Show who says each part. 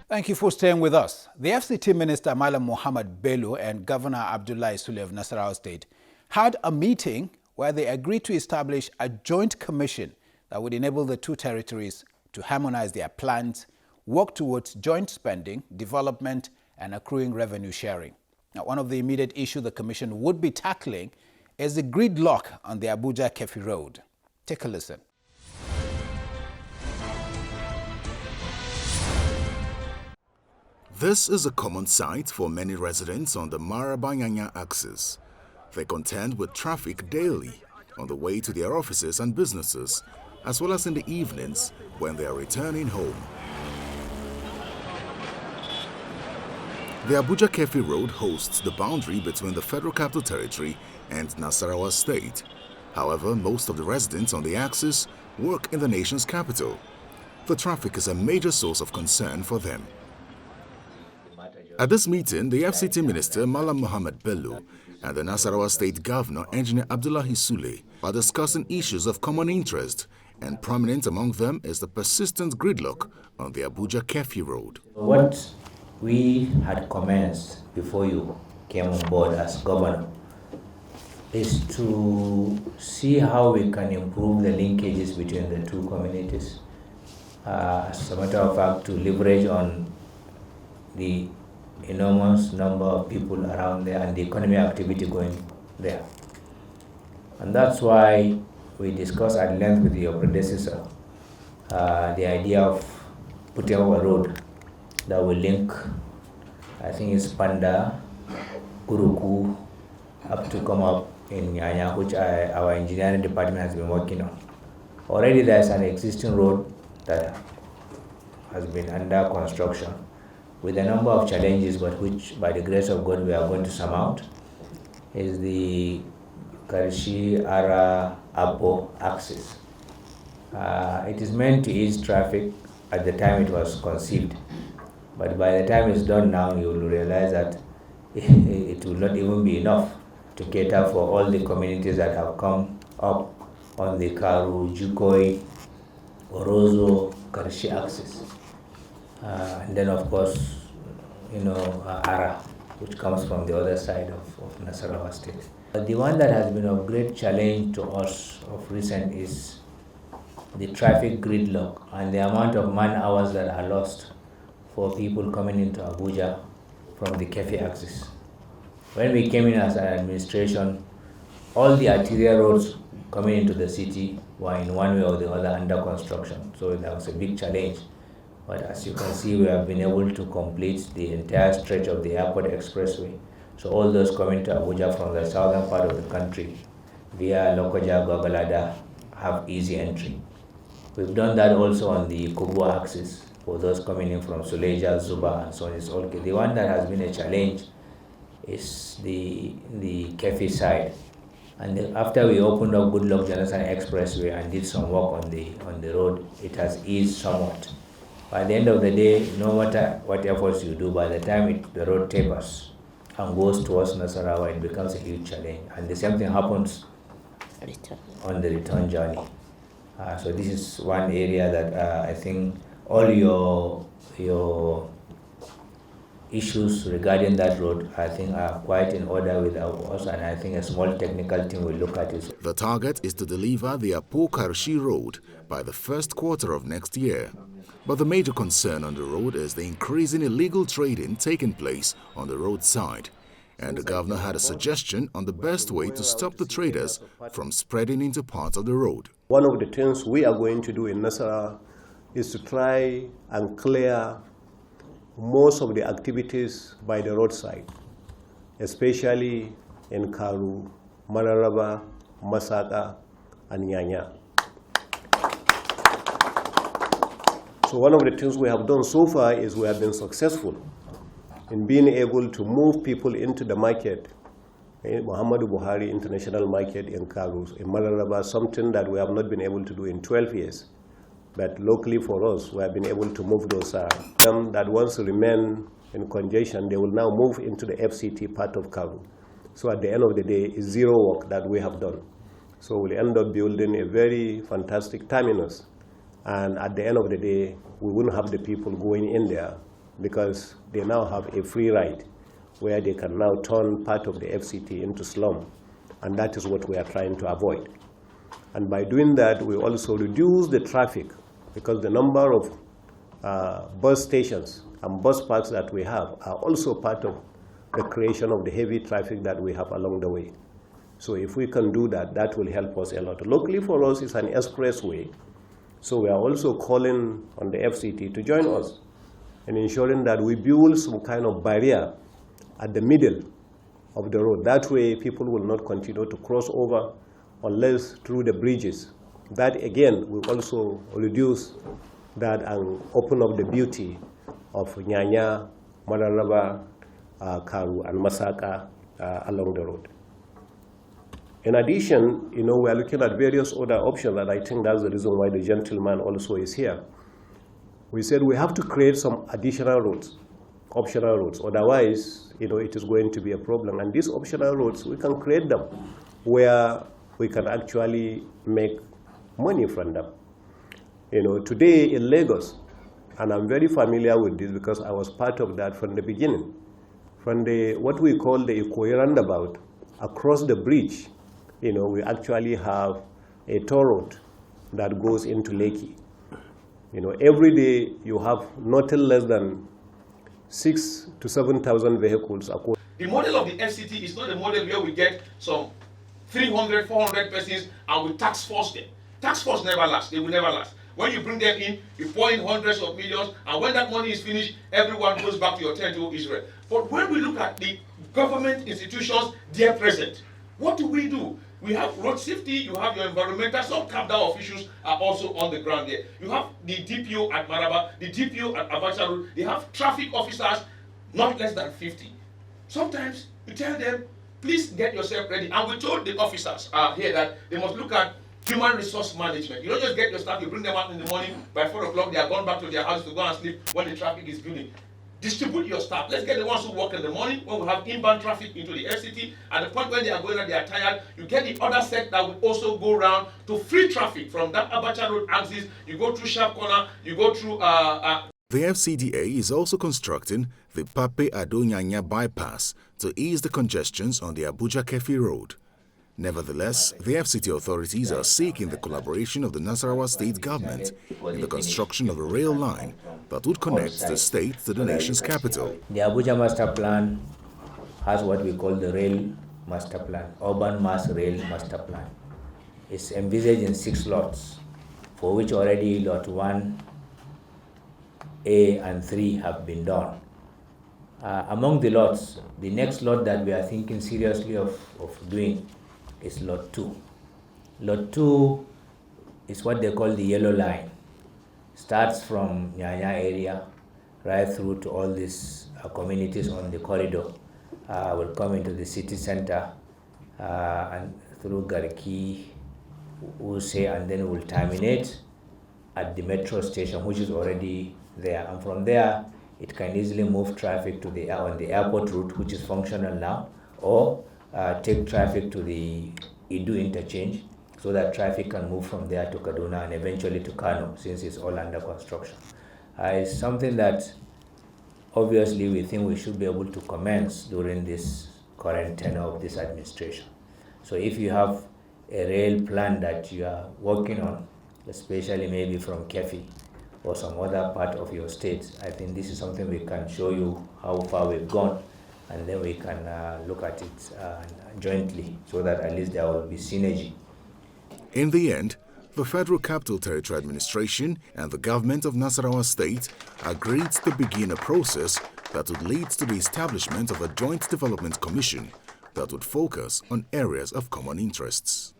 Speaker 1: Thank you for staying with us. The FCT Minister Malam Mohammed Bello and Governor Abdullahi Sule of Nasarawa State had a meeting where they agreed to establish a joint commission that would enable the two territories to harmonize their plans, work towards joint spending, development, and accruing revenue sharing. Now, one of the immediate issues the commission would be tackling is the gridlock on the Abuja-Keffi road. Take a listen.
Speaker 2: This is a common sight for many residents on the Maraba-Nyanya axis. They contend with traffic daily on the way to their offices and businesses, as well as in the evenings when they are returning home. The Abuja-Keffi road hosts the boundary between the Federal Capital Territory and Nasarawa State. However, most of the residents on the axis work in the nation's capital. The traffic is a major source of concern for them. At this meeting, the FCT Minister Malam Mohammed Bello and the Nasarawa State Governor Engineer Abdullahi Sule are discussing issues of common interest, and prominent among them is the persistent gridlock on the Abuja-Keffi road.
Speaker 3: What we had commenced before you came on board as governor is to see how we can improve the linkages between the two communities. As a matter of fact, to leverage on the enormous number of people around there and the economic activity going there. And that's why we discussed at length with your predecessor the idea of putting up a road that will link, I think it's Panda, Guruku, up to come up in Nyanya, which our engineering department has been working on. Already there's an existing road that has been under construction with a number of challenges, but which by the grace of God we are going to surmount, is the Karshi-Ara-Abo axis. It is meant to ease traffic at the time it was conceived, but by the time it's done now, you will realize that it will not even be enough to cater for all the communities that have come up on the Karu, Jukoi, Orozo, Karshi axis. And then, of course, Ara, which comes from the other side of Nasarawa State. The one that has been of great challenge to us of recent is the traffic gridlock and the amount of man hours that are lost for people coming into Abuja from the Keffi axis. When we came in as an administration, all the arterial roads coming into the city were in one way or the other under construction, so that was a big challenge. But as you can see, we have been able to complete the entire stretch of the airport expressway. So all those coming to Abuja from the southern part of the country via Lokoja, Gogalada have easy entry. We've done that also on the Kubwa axis for those coming in from Suleja, Zuba, and so on. It's okay. The one that has been a challenge is the Keffi side. And after we opened up Gridlock Jonathan Expressway and did some work on the road, it has eased somewhat. By the end of the day, no matter what efforts you do, by the time the road tapers and goes towards Nasarawa, it becomes a huge challenge. And the same thing happens on the return journey. So this is one area that I think all your issues regarding that road, I think, are quite in order with us, and I think a small technical team will look at it.
Speaker 2: The target is to deliver the Apo-Karshi road by the first quarter of next year. But the major concern on the road is the increasing illegal trading taking place on the roadside. And the governor had a suggestion on the best way to stop the traders from spreading into parts of the road.
Speaker 4: One of the things we are going to do in Nasarawa is to try and clear most of the activities by the roadside, especially in Karu, Mararaba, Masaka, and Nyanya. So one of the things we have done so far is we have been successful in being able to move people into the market, Muhammadu Buhari International Market in Karu, in Mararaba, something that we have not been able to do in 12 years. But locally for us, we have been able to move those that once remain in congestion, they will now move into the FCT part of Karu. So at the end of the day, it's zero work that we have done. So we'll end up building a very fantastic terminus. And at the end of the day, we wouldn't have the people going in there because they now have a free ride where they can now turn part of the FCT into slum, and that is what we are trying to avoid. And by doing that, we also reduce the traffic, because the number of bus stations and bus parks that we have are also part of the creation of the heavy traffic that we have along the way. So if we can do that, that will help us a lot. Locally for us, it's an expressway, so we are also calling on the FCT to join us in ensuring that we build some kind of barrier at the middle of the road. That way, people will not continue to cross over unless through the bridges. That again will also reduce that and open up the beauty of Nyanya, Mararaba, Karu, and Masaka along the road. In addition, we are looking at various other options, and I think that's the reason why the gentleman also is here. We said we have to create some additional roads, optional roads. Otherwise, it is going to be a problem. And these optional roads, we can create them where we can actually make money from them. Today in Lagos, and I'm very familiar with this because I was part of that from the beginning, from what we call the Ikoyi roundabout, across the bridge, we actually have a toll road that goes into Lekki. Every day you have nothing less than 6,000 to 7,000 vehicles.
Speaker 5: The model of the FCT is not a model where we get some 300, 400 persons and we tax force them. Tax force never lasts, they will never last. When you bring them in, you pour in hundreds of millions, and when that money is finished, everyone goes back to your tent to Israel. But when we look at the government institutions, they are present. What do? We have road safety, you have your environmental, some cap-down officials are also on the ground there. You have the DPO at Maraba, the DPO at Abacha Road, they have traffic officers, not less than 50. Sometimes you tell them, please get yourself ready. And we told the officers here that they must look at human resource management. You don't just get your staff, you bring them out in the morning, by 4 o'clock they are gone back to their house to go and sleep when the traffic is building. Distribute your staff. Let's get the ones who work in the morning when we have inbound traffic into the FCT. At the point when they are going and they are tired, you get the other set that will also go around to free traffic from that Abacha Road axis. You go through Sharp Corner, you go through...
Speaker 2: The FCDA is also constructing the Pape Ado-Nyanya bypass to ease the congestions on the Abuja-Keffi road. Nevertheless, the FCT authorities are seeking the collaboration of the Nasarawa state government in the construction of a rail line that would connect the state to the nation's capital.
Speaker 3: The Abuja Master Plan has what we call the Rail Master Plan, Urban Mass Rail Master Plan. It's envisaged in 6 lots, for which already lot 1A and 3 have been done. Among the lots, the next lot that we are thinking seriously of doing is lot 2. Lot 2 is what they call the yellow line. Starts from Nyanya area right through to all these communities on the corridor. Will come into the city center and through Garki, Use, and then will terminate at the metro station, which is already there. And from there, it can easily move traffic to on the airport route, which is functional now, or take traffic to the Idu interchange so that traffic can move from there to Kaduna and eventually to Kano, since it's all under construction. It's something that obviously we think we should be able to commence during this current tenure of this administration. So if you have a rail plan that you are working on, especially maybe from Keffi or some other part of your state, I think this is something we can show you how far we've gone, and then we can look at it jointly so that at least there will be synergy.
Speaker 2: In the end, the Federal Capital Territory Administration and the government of Nasarawa State agreed to begin a process that would lead to the establishment of a joint development commission that would focus on areas of common interests.